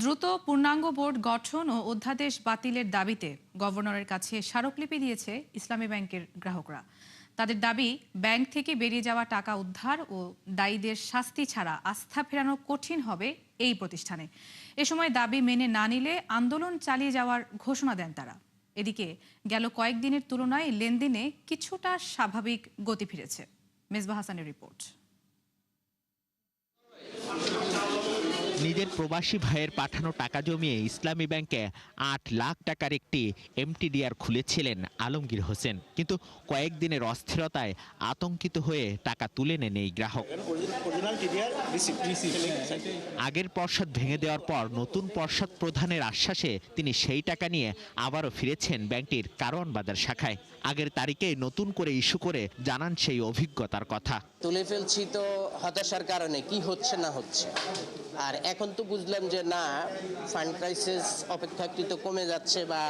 দ্রুত পূর্ণাঙ্গ বোর্ড গঠন ও অধ্যাদেশ বাতিলের দাবিতে গভর্নরের কাছে স্মারকলিপি দিয়েছে ইসলামী ব্যাংকের গ্রাহকরা। তাদের দাবি, ব্যাংক থেকে বেরিয়ে যাওয়া টাকা উদ্ধার ও দায়ীদের শাস্তি ছাড়া আস্থা ফেরানো কঠিন হবে এই প্রতিষ্ঠানে। এ সময় দাবি মেনে না নিলে আন্দোলন চালিয়ে যাওয়ার ঘোষণা দেন তারা। এদিকে গেল কয়েকদিনের তুলনায় লেনদেনে কিছুটা স্বাভাবিক গতি ফিরেছে। মেজবা হাসানের রিপোর্ট। নিজের প্রবাসী ভাইয়ের পাঠানো টাকা জমিয়ে ইসলামী ব্যাংকে ৮ লাখ টাকার একটি এমটিডিআর খুলেছিলেন আলমগীর হোসেন, কিন্তু কয়েকদিনের অস্থিরতায় আতঙ্কিত হয়ে টাকা তুলে নেন এই গ্রাহক। আগের পর্ষদ ভেঙে দেওয়ার পর নতুন পর্ষদ প্রধানের আশ্বাসে তিনি সেই টাকা নিয়ে আবারও ফিরেছেন ব্যাংকটির কারওয়ান বাজার শাখায়। আগের তারিখে নতুন করে ইস্যু করে জানান সেই অভিজ্ঞতার কথা। তুলে ফেলছি তো হতাশার কারণে, কি হচ্ছে না হচ্ছে, আর এখন তো বুঝলাম যে না, ফান্ড ক্রাইসিস অপেক্ষাকৃত কমে যাচ্ছে বা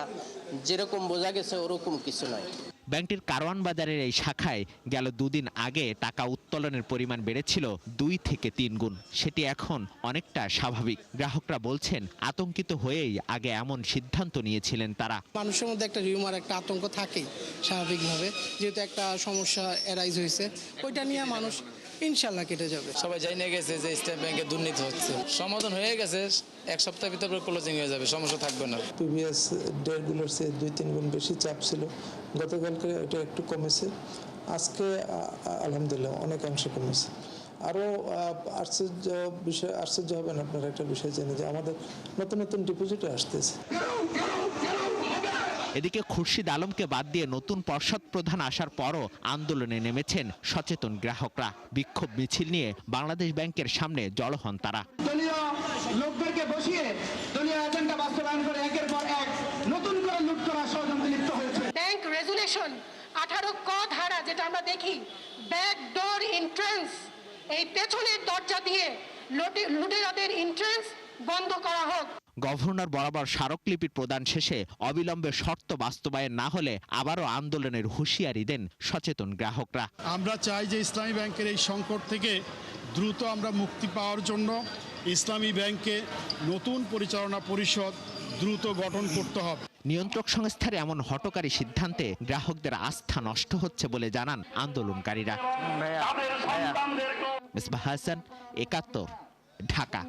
যেরকম বোঝা গেছে ওরকম কিছু নয়। ব্যাংকটির কারওয়ান বাজারের এই শাখায় গেল দুদিন আগে টাকা উত্তোলনের পরিমাণ বেড়েছিল ২ থেকে ৩ গুণ। সেটি এখন অনেকটা স্বাভাবিক। গ্রাহকরা বলছেন, আতঙ্কিত হয়েই আগে এমন সিদ্ধান্ত নিয়েছিলেন তারা। মানুষের মধ্যে একটা রিউমার, একটা আতঙ্ক থাকেই স্বাভাবিকভাবে, যেহেতু একটা সমস্যা এরাইজ হয়েছে, ওইটা নিয়ে মানুষ ইনশাল্লাহ কেটে যাবে। সবাই জানিয়ে গেছে যে স্টেট ব্যাংকে দুর্নীতি হচ্ছে, সমাধান হয়ে গেছে, ১ সপ্তাহের ভিতরে ক্লোজিং হয়ে যাবে, সমস্যা থাকবে না। প্রিভিয়াস ডেটগুলোর চেয়ে ২-৩ গুণ বেশি চাপ ছিল। গতকালকে এটা একটু কমেছে, আজকে আলহামদুলিল্লাহ অনেকাংশে কমেছে। আরও আশ্চর্য হবেন আপনারা একটা বিষয় জেনে যে আমাদের নতুন নতুন ডিপোজিটও আসতেছে। এদিকে খুরশিদ আলমকে বাদ দিয়ে নতুন পর্ষদ প্রধান আসার পরও আন্দোলনে নেমেছেন সচেতন গ্রাহকরা। বিক্ষোভ মিছিল নিয়ে বাংলাদেশ ব্যাংকের সামনে জড়ো হন তারা। দলীয় লোকদেরকে বসিয়ে দলীয় এজেন্ডা বাস্তবায়ন করে একের পর এক নতুন করে লুট করা ষড়যন্ত্রে লিপ্ত হয়েছে। ব্যাংক রেজুলেশন 18 ক ধারা, যেটা আমরা দেখি ব্যাকডোর এন্ট্রান্স, এই পেছনের দরজা দিয়ে লুটেরাদের এন্ট্রান্স বন্ধ করা হোক। গভর্নর বরাবর স্মারকলিপি প্রদান শেষে অবিলম্বে শর্ত বাস্তবায়ন না হলে আবারও আন্দোলনের হুঁশিয়ারি দেন সচেতন গ্রাহকরা। আমরা চাই যে ইসলামী ব্যাংকের এই সংকট থেকে দ্রুত আমরা মুক্তি পাওয়ার জন্য ইসলামী ব্যাংকে নতুন পরিচালনা পরিষদ দ্রুত গঠন করতে হবে। নিয়ন্ত্রক সংস্থার এমন হঠকারী সিদ্ধান্তে গ্রাহকদের আস্থা নষ্ট হচ্ছে বলে জানান আন্দোলনকারীরা। মেজবা হাসান, ৭১, ঢাকা।